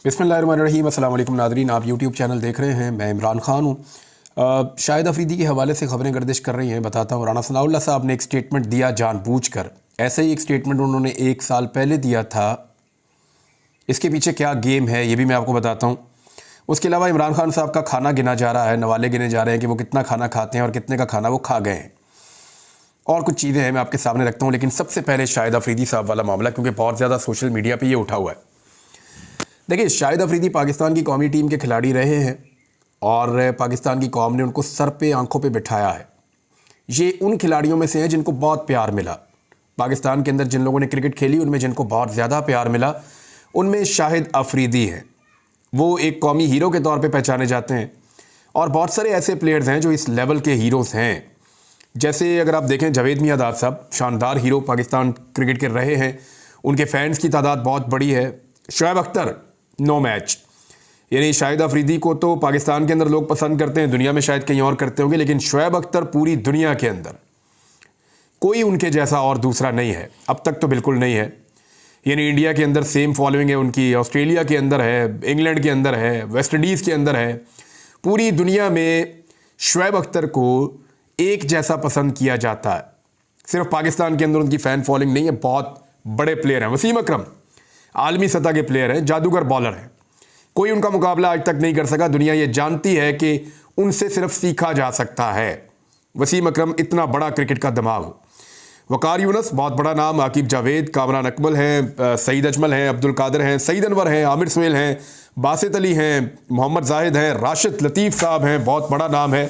बिस्मिल्लाहिर्रहमानिर्रहीम। अस्सलाम वालेकुम नाज़रीन, आप यूट्यूब चैनल देख रहे हैं। मैं इमरान ख़ान हूँ। शाहिद अफरीदी के हवाले से ख़बरें गर्दिश कर रही हैं, बताता हूँ। राना सनाउल्लाह साहब ने एक स्टेटमेंट दिया जानबूझकर। ऐसे ही एक स्टेटमेंट उन्होंने 1 साल पहले दिया था। इसके पीछे क्या गेम है ये भी मैं आपको बताता हूँ। उसके अलावा इमरान खान साहब का खाना गिना जा रहा है, नवाले गिने जा रहे हैं कि वो कितना खाना खाते हैं और कितने का खाना वो खा गए हैं। और कुछ चीज़ें हैं मैं आपके सामने रखता हूँ, लेकिन सबसे पहले शाहिद अफरीदी साहब वाला मामला, क्योंकि बहुत ज़्यादा सोशल मीडिया पर ये उठा हुआ है। देखिए, शाहिद अफरीदी पाकिस्तान की कौमी टीम के खिलाड़ी रहे हैं और पाकिस्तान की कौम ने उनको सर पे आंखों पे बिठाया है। ये उन खिलाड़ियों में से हैं जिनको बहुत प्यार मिला। पाकिस्तान के अंदर जिन लोगों ने क्रिकेट खेली उनमें जिनको बहुत ज़्यादा प्यार मिला उनमें शाहिद अफरीदी हैं। वो एक कौमी हीरो के तौर पे पहचाने जाते हैं और बहुत सारे ऐसे प्लेयर्स हैं जो इस लेवल के हीरोज़ हैं। जैसे अगर आप देखें, जावेद मियांदाद साहब शानदार हीरो पाकिस्तान क्रिकेट के रहे हैं, उनके फैंस की तादाद बहुत बड़ी है। शोएब अख्तर नो मैच, यानी शाहिद अफरीदी को तो पाकिस्तान के अंदर लोग पसंद करते हैं, दुनिया में शायद कहीं और करते होंगे, लेकिन शोएब अख्तर पूरी दुनिया के अंदर कोई उनके जैसा और दूसरा नहीं है, अब तक तो बिल्कुल नहीं है। यानी इंडिया के अंदर सेम फॉलोइंग है उनकी, ऑस्ट्रेलिया के अंदर है, इंग्लैंड के अंदर है, वेस्ट इंडीज़ के अंदर है। पूरी दुनिया में शोएब अख्तर को एक जैसा पसंद किया जाता है। सिर्फ पाकिस्तान के अंदर उनकी फ़ैन फॉलोइंग नहीं है, बहुत बड़े प्लेयर हैं। वसीम अकरम आलमी सतह के प्लेयर हैं, जादूगर बॉलर हैं, कोई उनका मुकाबला आज तक नहीं कर सका। दुनिया ये जानती है कि उनसे सिर्फ सीखा जा सकता है। वसीम अकरम इतना बड़ा क्रिकेट का दिमाग। वकार यूनुस बहुत बड़ा नाम, आकिब जावेद, कामरान अकमल हैं, सईद अजमल हैं, अब्दुल कादिर हैं, सईद अनवर हैं, आमिर सुहेल हैं, बासित अली हैं, मोहम्मद जाहिद हैं, राशिद लतीफ़ साहब हैं, बहुत बड़ा नाम है।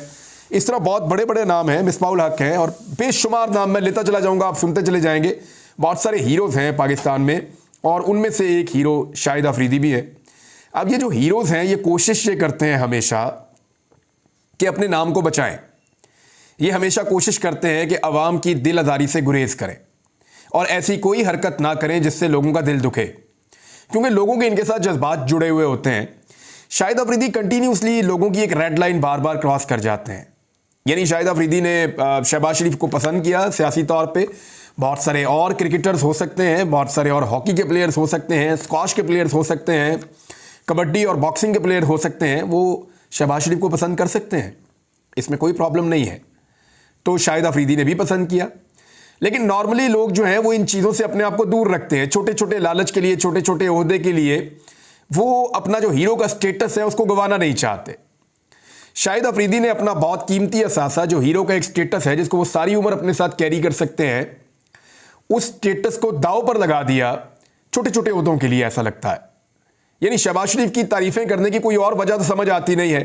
इस तरह बहुत बड़े बड़े नाम हैं, मिसबाहुल हक हैं और बेशुमार नाम मैं लेता चला जाऊँगा, आप सुनते चले जाएंगे। बहुत सारे हीरोज़ हैं पाकिस्तान में और उनमें से एक हीरो शाहिद अफरीदी भी है। अब ये जो हीरोज़ हैं ये कोशिश ये करते हैं हमेशा कि अपने नाम को बचाएं। ये हमेशा कोशिश करते हैं कि अवाम की दिल आज़ारी से गुरेज करें और ऐसी कोई हरकत ना करें जिससे लोगों का दिल दुखे, क्योंकि लोगों के इनके साथ जज्बात जुड़े हुए होते हैं। शाहिद अफरीदी कंटिन्यूसली लोगों की एक रेड लाइन बार बार क्रॉस कर जाते हैं। यानी शाहिद अफरीदी ने शहबाज शरीफ को पसंद किया सियासी तौर पर। बहुत सारे और क्रिकेटर्स हो सकते हैं, बहुत सारे और हॉकी के प्लेयर्स हो सकते हैं, स्क्वाश के प्लेयर्स हो सकते हैं, कबड्डी और बॉक्सिंग के प्लेयर हो सकते हैं, वो शहबाज शरीफ को पसंद कर सकते हैं, इसमें कोई प्रॉब्लम नहीं है। तो शाहिद अफरीदी ने भी पसंद किया। लेकिन नॉर्मली लोग जो हैं वो इन चीज़ों से अपने आप को दूर रखते हैं। छोटे छोटे लालच के लिए, छोटे छोटे ओहदे के लिए वो अपना जो हीरो का स्टेटस है उसको गंवाना नहीं चाहते। शाहिद अफरीदी ने अपना बहुत कीमती असासा, जो हीरो का एक स्टेटस है जिसको वो सारी उम्र अपने साथ कैरी कर सकते हैं, उस स्टेटस को दांव पर लगा दिया छोटे छोटे ओहदों के लिए, ऐसा लगता है। यानी शहबाज शरीफ की तारीफें करने की कोई और वजह तो समझ आती नहीं है।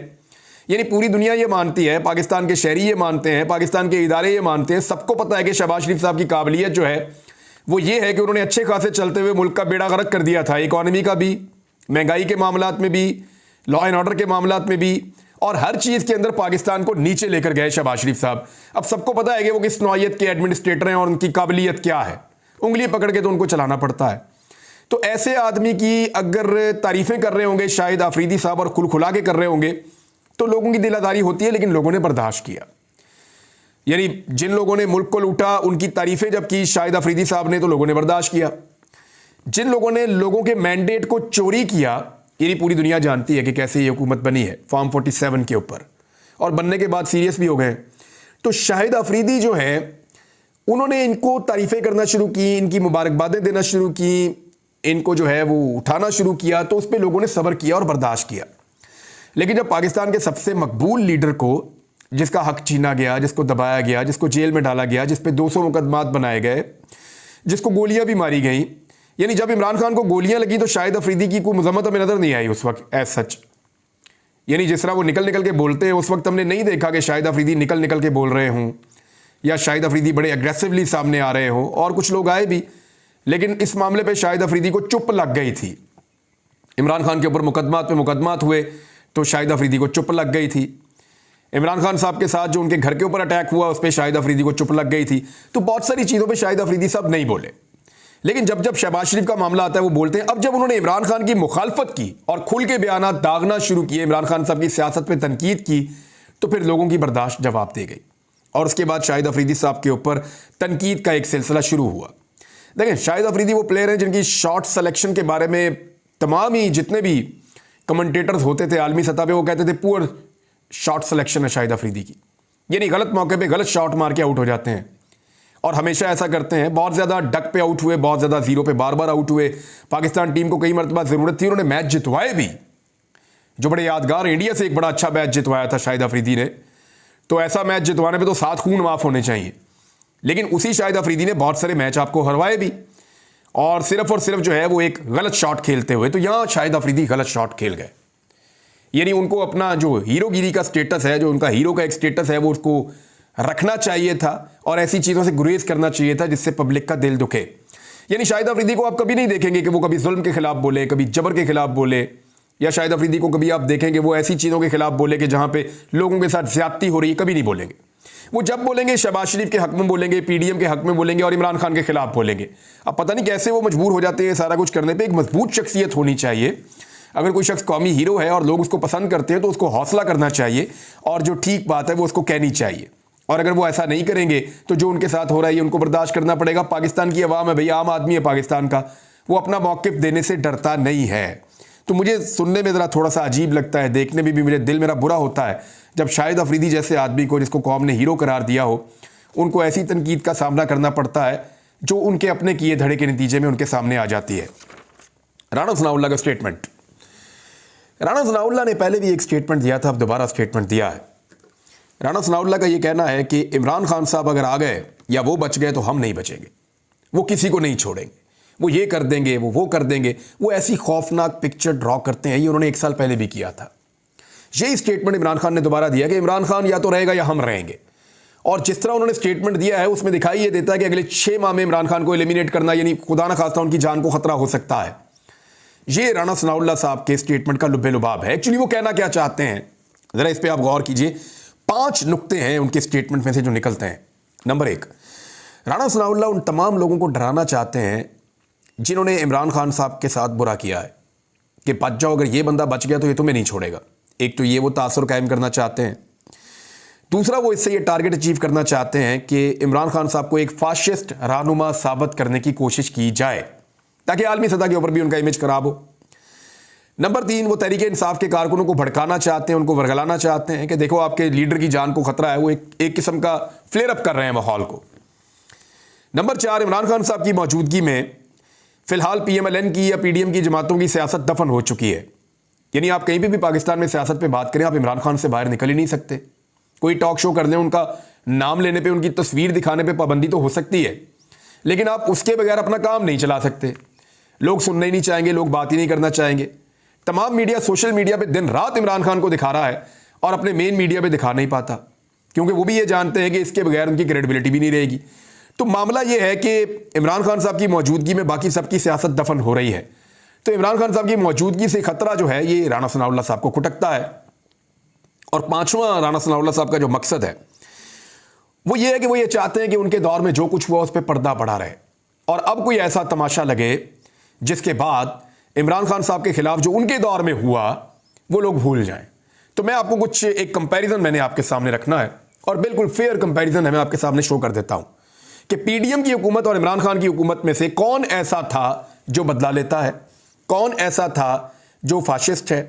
यानी पूरी दुनिया ये मानती है, पाकिस्तान के शहरी ये मानते हैं, पाकिस्तान के इदारे ये मानते हैं, सबको पता है कि शहबाज शरीफ साहब की काबिलियत जो है वो ये है कि उन्होंने अच्छे खासे चलते हुए मुल्क का बेड़ा गर्क कर दिया था, इकॉनमी का भी, महंगाई के मामलात में भी, लॉ एंड ऑर्डर के मामलात में भी, और हर चीज़ के अंदर पाकिस्तान को नीचे लेकर गए शहबाज शरीफ साहब। अब सबको पता है कि वो किस नौइयत के एडमिनिस्ट्रेटर हैं और उनकी काबिलियत क्या है। उंगली पकड़ के तो उनको चलाना पड़ता है। तो ऐसे आदमी की अगर तारीफ़ें कर रहे होंगे शाहिद अफरीदी साहब और खुलखुला के कर रहे होंगे तो लोगों की दिलादारी होती है, लेकिन लोगों ने बर्दाश्त किया। यानी जिन लोगों ने मुल्क को लूटा उनकी तारीफ़ें जब की शाहिद अफरीदी साहब ने, तो लोगों ने बर्दाश्त किया। जिन लोगों ने लोगों के मैंडेट को चोरी किया, यानी पूरी दुनिया जानती है कि कैसे ये हुकूमत बनी है फॉर्म 47 के ऊपर, और बनने के बाद सीरियस भी हो गए। तो शाहिद अफरीदी जो है उन्होंने इनको तारीफ़ें करना शुरू की, इनकी मुबारकबादें देना शुरू की, इनको जो है वो उठाना शुरू किया, तो उस पर लोगों ने सब्र किया और बर्दाश्त किया। लेकिन जब पाकिस्तान के सबसे मकबूल लीडर को, जिसका हक छीना गया, जिसको दबाया गया, जिसको जेल में डाला गया, जिस पे 200 मुकदमात बनाए गए, जिसको गोलियां भी मारी गई, यानी जब इमरान खान को गोलियां लगी तो शाहिद अफरीदी की कोई मजम्मत हमें नजर नहीं आई उस वक्त एज सच। यानी जिस तरह वो निकल निकल के बोलते हैं, उस वक्त हमने नहीं देखा कि शाहिद अफरीदी निकल निकल के बोल रहे हों या शाहिद अफरीदी बड़े एग्रेसिवली सामने आ रहे हों, और कुछ लोग आए भी, लेकिन इस मामले पे शाहिद अफरीदी को चुप लग गई थी। इमरान खान के ऊपर मुकदमात पे मुकदमात हुए तो शाहिद अफरीदी को चुप लग गई थी। इमरान खान साहब के साथ जो उनके घर के ऊपर अटैक हुआ उस पर शाहिद अफरीदी को चुप लग गई थी। तो बहुत सारी चीज़ों पे शाहिद अफरीदी साहब नहीं बोले, लेकिन जब जब शहबाज शरीफ का मामला आता है वो बोलते हैं। अब जब उन्होंने इमरान खान की मुखालफत की और खुल के बयान दागना शुरू किए, इमरान खान साहब की सियासत पर तनकीद की, तो फिर लोगों की बर्दाश्त जवाब दे गई और उसके बाद शाहिद अफरीदी साहब के ऊपर तनकीद का एक सिलसिला शुरू हुआ। देखें, शाहिद अफरीदी वो प्लेयर हैं जिनकी शॉट सिलेक्शन के बारे में तमाम ही जितने भी कमेंटेटर्स होते थे आलमी सतह पे, वो कहते थे पुअर शॉट सिलेक्शन है शाहिद अफरीदी की, यानी गलत मौके पे गलत शॉट मार के आउट हो जाते हैं और हमेशा ऐसा करते हैं। बहुत ज़्यादा डक पे आउट हुए, बहुत ज़्यादा जीरो पे बार बार आउट हुए। पाकिस्तान टीम को कई मरतबा ज़रूरत थी, उन्होंने मैच जितवाए भी, जो बड़े यादगार। इंडिया से एक बड़ा अच्छा मैच जितवाया था शाहिद अफरीदी ने, तो ऐसा मैच जितवाने पे तो 7 खून माफ होने चाहिए। लेकिन उसी शाहिद अफरीदी ने बहुत सारे मैच आपको हरवाए भी, और सिर्फ जो है वो एक गलत शॉट खेलते हुए। तो यहां शाहिद अफरीदी गलत शॉट खेल गए, यानी उनको अपना जो हीरोगिरी का स्टेटस है, जो उनका हीरो का एक स्टेटस है, वो उसको रखना चाहिए था और ऐसी चीज़ों से गुरेज करना चाहिए था जिससे पब्लिक का दिल दुखे। यानी शाहिद अफरीदी को आप कभी नहीं देखेंगे कि वो कभी जुल्म के खिलाफ बोले, कभी जबर के खिलाफ बोले, या शाहिद अफरीदी को कभी आप देखेंगे वो ऐसी चीज़ों के खिलाफ बोले कि जहां पे लोगों के साथ ज्यादती हो रही है, कभी नहीं बोलेंगे। वो जब बोलेंगे शहबाज शरीफ के हक में बोलेंगे, पीडीएम के हक में बोलेंगे और इमरान खान के खिलाफ बोलेंगे। अब पता नहीं कैसे वो मजबूर हो जाते हैं सारा कुछ करने पे। एक मजबूत शख्सियत होनी चाहिए। अगर कोई शख्स कौमी हीरो है और लोग उसको पसंद करते हैं तो उसको हौसला करना चाहिए और जो ठीक बात है वो उसको कहनी चाहिए। और अगर वो ऐसा नहीं करेंगे तो जो उनके साथ हो रहा है ये उनको बर्दाश्त करना पड़ेगा। पाकिस्तान की आवाम है भैया, आम आदमी है पाकिस्तान का, वो अपना मौक़िफ़ देने से डरता नहीं है। तो मुझे सुनने में ज़रा थोड़ा सा अजीब लगता है, देखने में भी मेरे दिल मेरा बुरा होता है जब शाहिद अफरीदी जैसे आदमी को, जिसको कौम ने हीरो करार दिया हो, उनको ऐसी तनकीद का सामना करना पड़ता है जो उनके अपने किए धड़े के नतीजे में उनके सामने आ जाती है। राना सनाउल्लाह का स्टेटमेंट। राना सनाउल्लाह ने पहले भी एक स्टेटमेंट दिया था, अब दोबारा स्टेटमेंट दिया है। राना सनाउल्लाह का ये कहना है कि इमरान खान साहब अगर आ गए या वो बच गए तो हम नहीं बचेंगे, वो किसी को नहीं छोड़ेंगे, वो ये कर देंगे, वो कर देंगे। वो ऐसी खौफनाक पिक्चर ड्रॉ करते हैं, ये उन्होंने 1 साल पहले भी किया था। यही स्टेटमेंट इमरान खान ने दोबारा दिया कि इमरान खान या तो रहेगा या हम रहेंगे। और जिस तरह उन्होंने स्टेटमेंट दिया है उसमें दिखाई ये देता है कि अगले 6 माह में इमरान खान को एलिमिनेट करना, यानी खुदा ना खास्ता उनकी जान को खतरा हो सकता है। ये राना सनाउल्लाह साहब के स्टेटमेंट का लुब्बे लुबाब है। एक्चुअली वो कहना क्या चाहते हैं, जरा इस पर आप गौर कीजिए। 5 नुक्ते हैं उनके स्टेटमेंट में से जो निकलते हैं। नंबर 1, राना सनाउल्लाह उन तमाम लोगों को डराना चाहते हैं जिन्होंने इमरान खान साहब के साथ बुरा किया है कि बच जाओ, अगर ये बंदा बच गया तो ये तुम्हें नहीं छोड़ेगा। एक तो ये वो तासुर कायम करना चाहते हैं। दूसरा, वो इससे ये टारगेट अचीव करना चाहते हैं कि इमरान खान साहब को एक फाशिस्ट रहनुमा साबित करने की कोशिश की जाए ताकि आलमी सतह के ऊपर भी उनका इमेज खराब हो। नंबर 3, वो तहरीक इंसाफ के कारकुनों को भड़काना चाहते हैं, उनको वर्गलाना चाहते हैं कि देखो आपके लीडर की जान को खतरा है। वो एक किस्म का फ्लेयर अप कर रहे हैं माहौल को। नंबर 4, इमरान खान साहब की मौजूदगी में फिलहाल पीएमएलएन की या पीडीएम की जमातों की सियासत दफन हो चुकी है। यानी आप कहीं भी पाकिस्तान में सियासत पे बात करें, आप इमरान खान से बाहर निकल ही नहीं सकते। कोई टॉक शो कर लें, उनका नाम लेने पे, उनकी तस्वीर दिखाने पे पाबंदी तो हो सकती है, लेकिन आप उसके बगैर अपना काम नहीं चला सकते। लोग सुनने ही नहीं चाहेंगे, लोग बात ही नहीं करना चाहेंगे। तमाम मीडिया सोशल मीडिया पे दिन रात इमरान खान को दिखा रहा है और अपने मेन मीडिया पे दिखा नहीं पाता, क्योंकि वो भी ये जानते हैं कि इसके बगैर उनकी क्रेडिबिलिटी भी नहीं रहेगी। तो मामला ये है कि इमरान खान साहब की मौजूदगी में बाकी सबकी सियासत दफन हो रही है। तो इमरान खान साहब की मौजूदगी से खतरा जो है ये राना सनाउल्लाह साहब को खटकता है। और 5वां राना सनाउल्लाह साहब का जो मकसद है वो ये है कि वो ये चाहते हैं कि उनके दौर में जो कुछ हुआ उस पर पर्दा पड़ा रहे और अब कोई ऐसा तमाशा लगे जिसके बाद इमरान खान साहब के खिलाफ जो उनके दौर में हुआ वो लोग भूल जाएं। तो मैं आपको कुछ एक कंपैरिजन मैंने आपके सामने रखना है और बिल्कुल फेयर कंपैरिजन है, मैं आपके सामने शो कर देता हूं कि पीडीएम की हुकूमत और इमरान खान की हुकूमत में से कौन ऐसा था जो बदला लेता है, कौन ऐसा था जो फाशिस्ट है,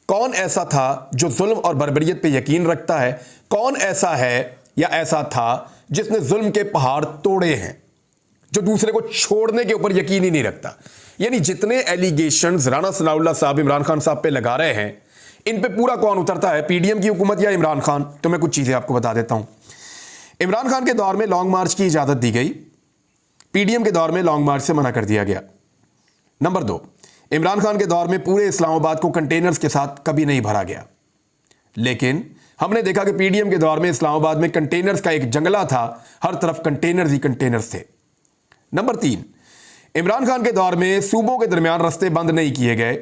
कौन ऐसा था जो जुल्म और बर्बरियत पे यकीन रखता है, कौन ऐसा है या ऐसा था जिसने जुल्म के पहाड़ तोड़े हैं, जो दूसरे को छोड़ने के ऊपर यकीन ही नहीं रखता। यानी जितने एलिगेशंस राना सनाउल्लाह साहब इमरान खान साहब पे लगा रहे हैं, इन पे पूरा कौन उतरता है, पीडीएम की हुकूमत या इमरान खान? तो मैं कुछ चीजें आपको बता देता हूं। इमरान खान के दौर में लॉन्ग मार्च की इजाजत दी गई, पीडीएम के दौर में लॉन्ग मार्च से मना कर दिया गया। नंबर 2, इमरान खान के दौर में पूरे इस्लामाबाद को कंटेनर्स के साथ कभी नहीं भरा गया, लेकिन हमने देखा कि पीडीएम के दौर में इस्लामाबाद में कंटेनर्स का एक जंगला था, हर तरफ कंटेनर्स ही कंटेनर्स थे। नंबर 3, इमरान खान के दौर में सूबों के दरमियान रास्ते बंद नहीं किए गए,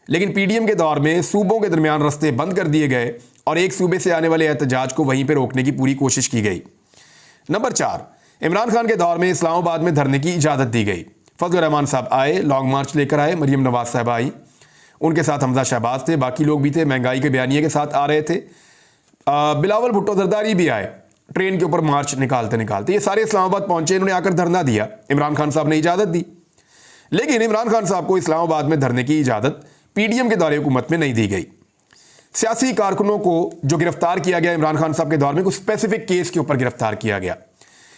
लेकिन पीडीएम के दौर में सूबों के दरमियान रास्ते बंद कर दिए गए और एक सूबे से आने वाले एहतजाज को वहीं पर रोकने की पूरी कोशिश की गई। नंबर 4, इमरान खान के दौर में इस्लामाबाद में धरने की इजाज़त दी गई। फजल रहमान साहब आए, लॉन्ग मार्च लेकर आए, मरियम नवाज साहब आई, उनके साथ हमजा शहबाज थे, बाकी लोग भी थे, महंगाई के बयानिए के साथ आ रहे थे। बिलावल भुट्टो जरदारी भी आए ट्रेन के ऊपर मार्च निकालते निकालते। ये सारे इस्लामाबाद पहुंचे, इन्होंने आकर धरना दिया, इमरान खान साहब ने इजाज़त दी। लेकिन इमरान खान साहब को इस्लामाबाद में धरने की इजाज़त पीडीएम के दौरे हुकूमत में नहीं दी गई। सियासी कारकुनों को जो गिरफ्तार किया गया इमरान खान साहब के दौर में कुछ स्पेसिफिक केस के ऊपर गिरफ्तार किया गया।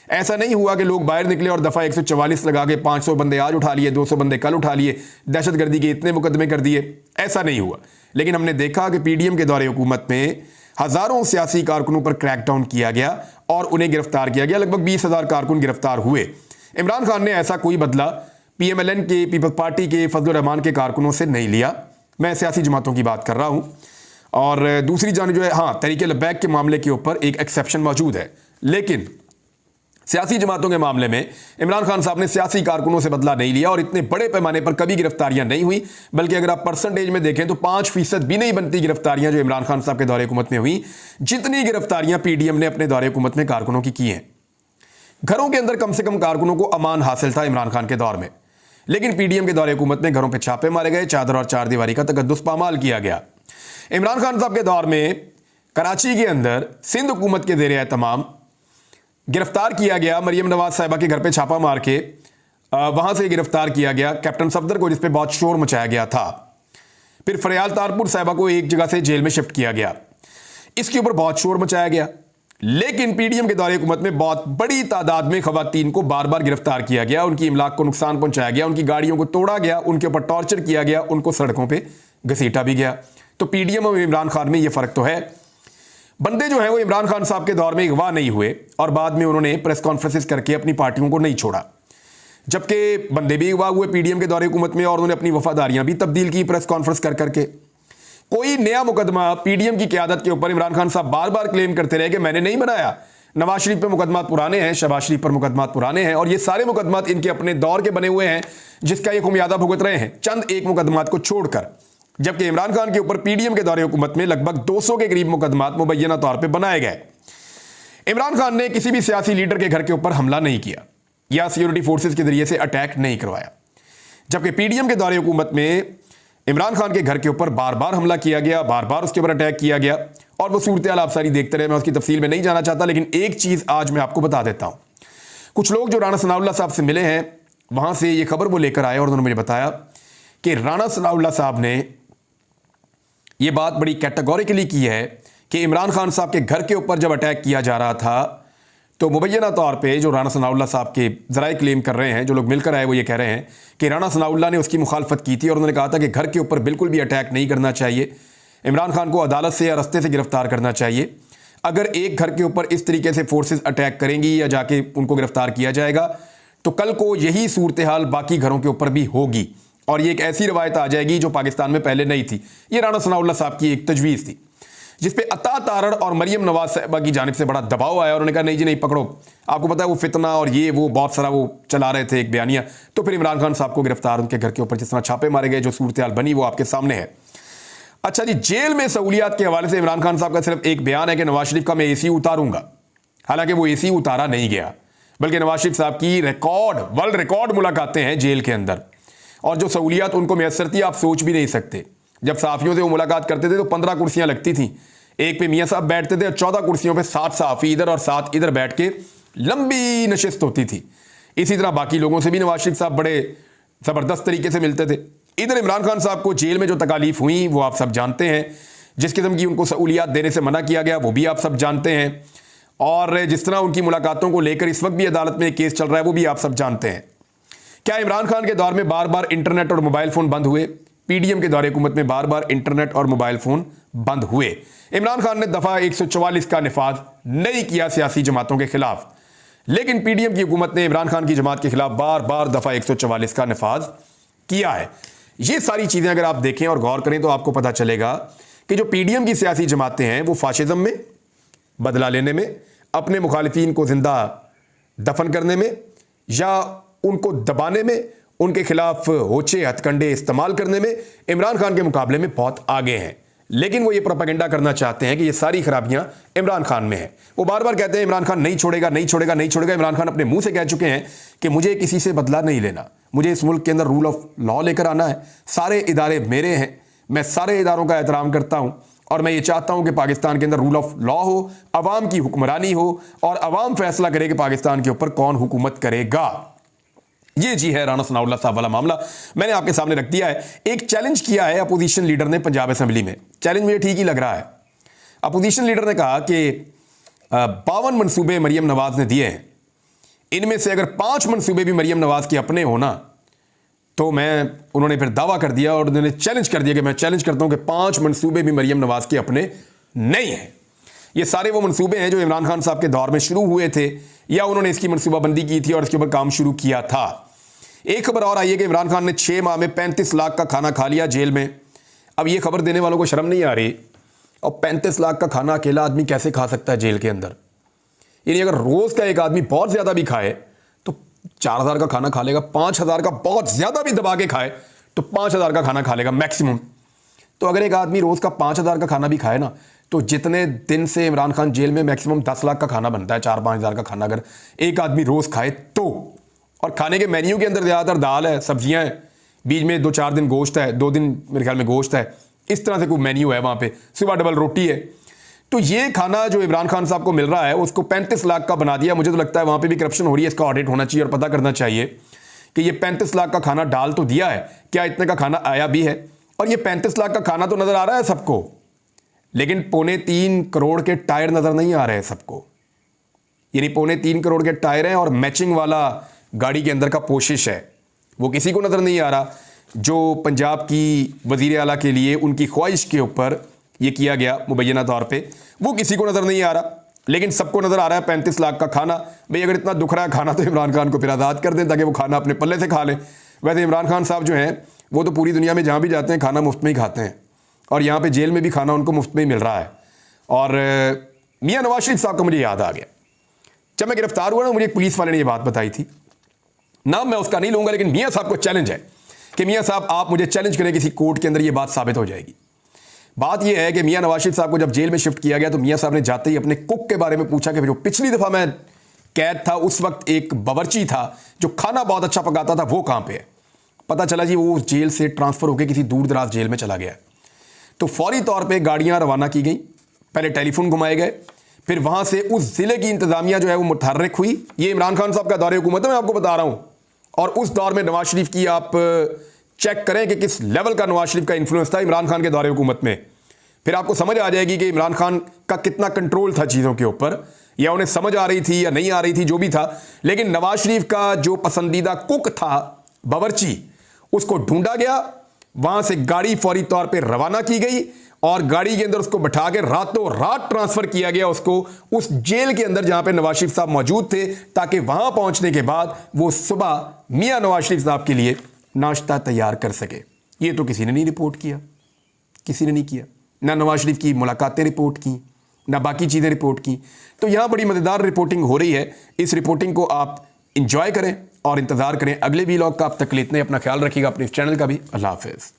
ऐसा नहीं हुआ कि लोग बाहर निकले और दफा 144 लगा के 500 बंदे आज उठा लिए, 200 बंदे कल उठा लिए, दहशतगर्दी के इतने मुकदमे कर दिए, ऐसा नहीं हुआ। लेकिन हमने देखा कि पीडीएम के दौरे हुकूमत में हजारों सियासी कारकुनों पर क्रैकडाउन किया गया और उन्हें गिरफ्तार किया गया। लगभग 20,000 कारकुन गिरफ्तार हुए। इमरान खान ने ऐसा कोई बदला पीएमएलएन के, पीपल्स पार्टी के, फजलुर रहमान के कारकुनों से नहीं लिया। मैं सियासी जमातों की बात कर रहा हूं। और दूसरी जान जो है, हाँ, तहरीक लब्बैक के मामले के ऊपर एक एक्सेप्शन मौजूद है, लेकिन सियासी जमातों के मामले में इमरान खान साहब ने सियासी कारकुनों से बदला नहीं लिया और इतने बड़े पैमाने पर कभी गिरफ्तारियां नहीं हुई। बल्कि अगर आप परसेंटेज में देखें तो 5% भी नहीं बनती गिरफ्तारियां जो इमरान खान साहब के दौरे हुकूमत में हुई, जितनी गिरफ्तारियां पीडीएम ने अपने दौरे हुकूमत में कारकुनों की हैं। घरों के अंदर कम से कम कारकुनों को अमान हासिल था इमरान खान के दौर में, लेकिन पीडीएम के दौरे हुकूमत में घरों पर छापे मारे गए, चादर और चार दीवारी का तकद्दुस पामाल किया गया। इमरान खान साहब के दौर में कराची के अंदर सिंध हुकूमत के ज़ेरे एहतमाम गिरफ्तार किया गया मरियम नवाज साहिबा के घर पे छापा मार के, वहां से गिरफ्तार किया गया कैप्टन सफदर को, जिसपे बहुत शोर मचाया गया था। फिर फरियाल तारपुर साहिबा को एक जगह से जेल में शिफ्ट किया गया, इसके ऊपर बहुत शोर मचाया गया। लेकिन पीडीएम के दौरे हुकूमत में बहुत बड़ी तादाद में खवातीन को बार बार गिरफ्तार किया गया, उनकी इमलाक को नुकसान पहुंचाया गया, उनकी गाड़ियों को तोड़ा गया, उनके ऊपर टॉर्चर किया गया, उनको सड़कों पर घसीटा भी गया। तो पीडीएम और इमरान खान में यह फर्क तो है। बंदे जो है वो इमरान खान साहब के दौर में अगवा नहीं हुए और बाद में उन्होंने प्रेस कॉन्फ्रेंसेस करके अपनी पार्टियों को नहीं छोड़ा, जबकि बंदे भी अगवा हुए पीडीएम के दौरे हुकूमत में और उन्होंने अपनी वफादारियां भी तब्दील की प्रेस कॉन्फ्रेंस कर करके। कोई नया मुकदमा पीडीएम की क़यादत के ऊपर इमरान खान साहब बार बार क्लेम करते रहे कि मैंने नहीं बनाया। नवाज शरीफ पर मुकदमात पुराने हैं, शहबाज शरीफ पर मुकदमात पुराने हैं, और ये सारे मुकदमात इनके अपने दौर के बने हुए हैं, जिसका ये खुमियादा भुगत रहे हैं चंद एक मुकदमात को छोड़कर। जबकि इमरान खान के ऊपर पीडीएम के दौरे हुकूमत में लगभग 200 के करीब मुकदमात मुबैना तौर पे बनाए गए। इमरान खान ने किसी भी सियासी लीडर के घर के ऊपर हमला नहीं किया या सिक्योरिटी फोर्सेस के जरिए से अटैक नहीं करवाया, जबकि पीडीएम के दौरे हुकूमत में इमरान खान के घर के ऊपर बार बार हमला किया गया, बार बार उसके ऊपर अटैक किया गया। और वो सूरत हाल आप सारी देखते रहे, मैं उसकी तफसील में नहीं जाना चाहता, लेकिन एक चीज आज मैं आपको बता देता हूं। कुछ लोग जो राणा सनाउल्लाह साहब से मिले हैं, वहां से ये खबर वो लेकर आए और उन्होंने मुझे बताया कि राणा सनाउल्लाह साहब ने यह बात बड़ी कैटेगोरिकली की है कि इमरान खान साहब के घर के ऊपर जब अटैक किया जा रहा था तो मुबैना तौर पे जो राणा सनाउल्लाह साहब के ज़राए क्लेम कर रहे हैं, जो लोग मिलकर आए, वो ये कह रहे हैं कि राणा सनाउल्लाह ने उसकी मुखालफत की थी और उन्होंने कहा था कि घर के ऊपर बिल्कुल भी अटैक नहीं करना चाहिए, इमरान खान को अदालत से या रस्ते से गिरफ्तार करना चाहिए। अगर एक घर के ऊपर इस तरीके से फोर्सेज अटैक करेंगी या जाके उनको गिरफ्तार किया जाएगा तो कल को यही सूरत हाल बाकी घरों के ऊपर भी होगी और ये एक ऐसी रवायत आ जाएगी जो पाकिस्तान में पहले नहीं थी। ये राणा सनाउल्लाह साहब की एक तजवीज़ थी, जिसपे अता तारड़ और मरियम नवाज साहिबा की जानिब से बड़ा दबाव आया। उन्होंने कहा नहीं जी नहीं पकड़ो, आपको पता है वो फितना और ये वो बहुत सारा वो चला रहे थे एक बयानिया। तो फिर इमरान खान साहब को गिरफ्तार, उनके घर के ऊपर जिस तरह छापे मारे गए, जो सूरत हाल बनी वो आपके सामने है। अच्छा जी, जेल में सहूलियात के हवाले से इमरान खान साहब का सिर्फ एक बयान है कि नवाज शरीफ का मैं AC उतारूंगा। हालांकि वो AC उतारा नहीं गया, बल्कि नवाज शरीफ साहब की वर्ल्ड रिकॉर्ड मुलाकातें हैं जेल के अंदर, और जो सहूलियात उनको मैसर थी आप सोच भी नहीं सकते। जब सहाफ़ियों से वो मुलाकात करते थे तो 15 कुर्सियां लगती थी, एक पे मियाँ साहब बैठते थे और 14 कुर्सियों पे 7 सहाफ़ी इधर और 7 इधर बैठ के लंबी नशिस्त होती थी। इसी तरह बाकी लोगों से भी नवाज शरीफ साहब बड़े ज़बरदस्त तरीके से मिलते थे। इधर इमरान खान साहब को जेल में जो तकालीफ हुई वो आप सब जानते हैं, जिस किस्म की उनको सहूलियात देने से मना किया गया वो भी आप सब जानते हैं, और जिस तरह उनकी मुलाकातों को लेकर इस वक्त भी अदालत में एक केस चल रहा है वो भी आप सब जानते हैं। क्या इमरान खान के दौर में बार बार इंटरनेट और मोबाइल फ़ोन बंद हुए? पीडीएम के दौरे हुकूमत में बार बार इंटरनेट और मोबाइल फ़ोन बंद हुए। इमरान खान ने दफ़ा 144 का निफाज नहीं किया सियासी जमातों के खिलाफ, लेकिन पीडीएम की हुकूमत ने इमरान खान की जमात के खिलाफ बार बार दफ़ा 144 का निफाज किया है। ये सारी चीज़ें अगर आप देखें और गौर करें तो आपको पता चलेगा कि जो पीडीएम की सियासी जमातें हैं वो फाशिज्म में, बदला लेने में, अपने मुखालिफिन को जिंदा दफन करने में या उनको दबाने में, उनके खिलाफ होचे हथकंडे इस्तेमाल करने में इमरान खान के मुकाबले में बहुत आगे हैं। लेकिन वो ये प्रोपेगेंडा करना चाहते हैं कि ये सारी खराबियां इमरान खान में हैं। वो बार बार कहते हैं इमरान खान नहीं छोड़ेगा, नहीं छोड़ेगा, नहीं छोड़ेगा। इमरान खान अपने मुंह से कह चुके हैं कि मुझे किसी से बदला नहीं लेना, मुझे इस मुल्क के अंदर रूल ऑफ लॉ लेकर आना है, सारे इदारे मेरे हैं, मैं सारे इदारों का एहतराम करता हूं और मैं ये चाहता हूं कि पाकिस्तान के अंदर रूल ऑफ लॉ हो, अवाम की हुक्मरानी हो और अवाम फैसला करे कि पाकिस्तान के ऊपर कौन हुकूमत करेगा। ये जी है राणा सनाउल्लाह साहब वाला मामला, मैंने आपके सामने रख दिया है। एक चैलेंज किया है अपोजिशन लीडर ने पंजाब असेंबली में। चैलेंज मुझे ठीक ही लग रहा है। अपोजिशन लीडर ने कहा कि 52 मनसूबे मरीम नवाज ने दिए हैं, इनमें से अगर 5 मनसूबे भी मरीम नवाज के अपने होना तो उन्होंने फिर दावा कर दिया और उन्होंने चैलेंज कर दिया कि मैं चैलेंज करता हूं कि 5 मनसूबे भी मरीम नवाज के अपने नहीं हैं। ये सारे वो मनसूबे हैं जो इमरान खान साहब के दौर में शुरू हुए थे या उन्होंने इसकी मनसूबाबंदी की थी और इसके ऊपर काम शुरू किया था। एक खबर और आई है कि इमरान खान ने 6 माह में 35 लाख का खाना खा लिया जेल में। अब ये खबर देने वालों को शर्म नहीं आ रही? और 35 लाख का खाना अकेला आदमी कैसे खा सकता है जेल के अंदर? यानी अगर रोज का एक आदमी बहुत ज्यादा भी खाए तो 4000 का खाना खा लेगा, 5000 का बहुत ज्यादा भी दबा के खाए तो 5000 का खाना खा लेगा मैक्सिमम। तो अगर एक आदमी रोज का 5000 का खाना भी खाए ना, तो जितने दिन से इमरान खान जेल में मैक्सिमम 10 लाख का खाना बनता है, 4-5 हज़ार का खाना अगर एक आदमी रोज खाए तो। और खाने के मेन्यू के अंदर ज़्यादातर दाल है, सब्जियां हैं, बीच में 2-4 दिन गोश्त है, 2 दिन मेरे ख्याल में गोश्त है, इस तरह से कोई मेन्यू है वहाँ पे। सुबह डबल रोटी है। तो ये खाना जो इमरान खान साहब को मिल रहा है उसको 35 लाख का बना दिया। मुझे तो लगता है वहाँ पर भी करप्शन हो रही है, इसका ऑडिट होना चाहिए और पता करना चाहिए कि ये 35 लाख का खाना डाल तो दिया है, क्या इतने का खाना आया भी है? और ये 35 लाख का खाना तो नज़र आ रहा है सबको, लेकिन 3.25 करोड़ के टायर नज़र नहीं आ रहे हैं सबको। यानी 3.25 करोड़ के टायर हैं और मैचिंग वाला गाड़ी के अंदर का पोशिश है, वो किसी को नज़र नहीं आ रहा। जो पंजाब की वज़ीर आला के लिए उनकी ख्वाहिश के ऊपर ये किया गया मुबैना तौर पे, वो किसी को नज़र नहीं आ रहा, लेकिन सबको नज़र आ रहा है 35 लाख का खाना। भाई अगर इतना दुख रहा है खाना तो इमरान खान को फिर आज़ाद कर दें ताकि वो खाना अपने पल्ले से खा लें। वैसे इमरान खान साहब जो हैं वो तो पूरी दुनिया में जहाँ भी जाते हैं खाना मुफ्त में ही खाते हैं, और यहाँ पे जेल में भी खाना उनको मुफ्त में ही मिल रहा है। और मियां नवाज शरीफ साहब का मुझे याद आ गया, जब मैं गिरफ्तार हुआ ना, मुझे एक पुलिस वाले ने ये बात बताई थी, नाम मैं उसका नहीं लूंगा, लेकिन मियां साहब को चैलेंज है कि मियां साहब आप मुझे चैलेंज करें किसी कोर्ट के अंदर, ये बात साबित हो जाएगी। बात यह है कि मियां नवाज शरीफ साहब को जब जेल में शिफ्ट किया गया तो मियां साहब ने जाते ही अपने कुक के बारे में पूछा कि जो पिछली दफ़ा मैं कैद था उस वक्त एक बावर्ची था जो खाना बहुत अच्छा पकाता था, वो कहाँ पे है? पता चला जी वो उस जेल से ट्रांसफ़र होकर किसी दूर दराज जेल में चला गया। तो फौरी तौर पे गाड़ियां रवाना की गई, पहले टेलीफोन घुमाए गए, फिर वहां से उस जिले की इंतजामिया जो है वो मुतहर्रिक हुई। ये इमरान खान साहब का दौरे हुकूमत है, मैं आपको बता रहा हूं। और उस दौर में नवाज शरीफ की आप चेक करें कि किस लेवल का नवाज शरीफ का इन्फ्लुएंस था इमरान खान के दौरे हुकूमत में। फिर आपको समझ आ जाएगी कि इमरान खान का कितना कंट्रोल था चीज़ों के ऊपर, या उन्हें समझ आ रही थी या नहीं आ रही थी, जो भी था। लेकिन नवाज शरीफ का जो पसंदीदा कुक था बावर्ची, उसको ढूंढा गया, वहां से गाड़ी फौरी तौर पे रवाना की गई और गाड़ी के अंदर उसको बैठा के रातों रात ट्रांसफर किया गया उसको उस जेल के अंदर जहां पे नवाज शरीफ साहब मौजूद थे, ताकि वहां पहुंचने के बाद वो सुबह मियां नवाज शरीफ साहब के लिए नाश्ता तैयार कर सके। ये तो किसी ने नहीं रिपोर्ट किया, किसी ने नहीं किया, ना नवाज शरीफ की मुलाकातें रिपोर्ट की, ना बाकी चीज़ें रिपोर्ट की। तो यहां बड़ी मज़ेदार रिपोर्टिंग हो रही है। इस रिपोर्टिंग को आप इंजॉय करें और इंतज़ार करें अगले वीलॉग का। अब तक के लिए इतना ही, अपना ख्याल रखिएगा, अपने इस चैनल का भी। अल्लाह हाफ़िज़।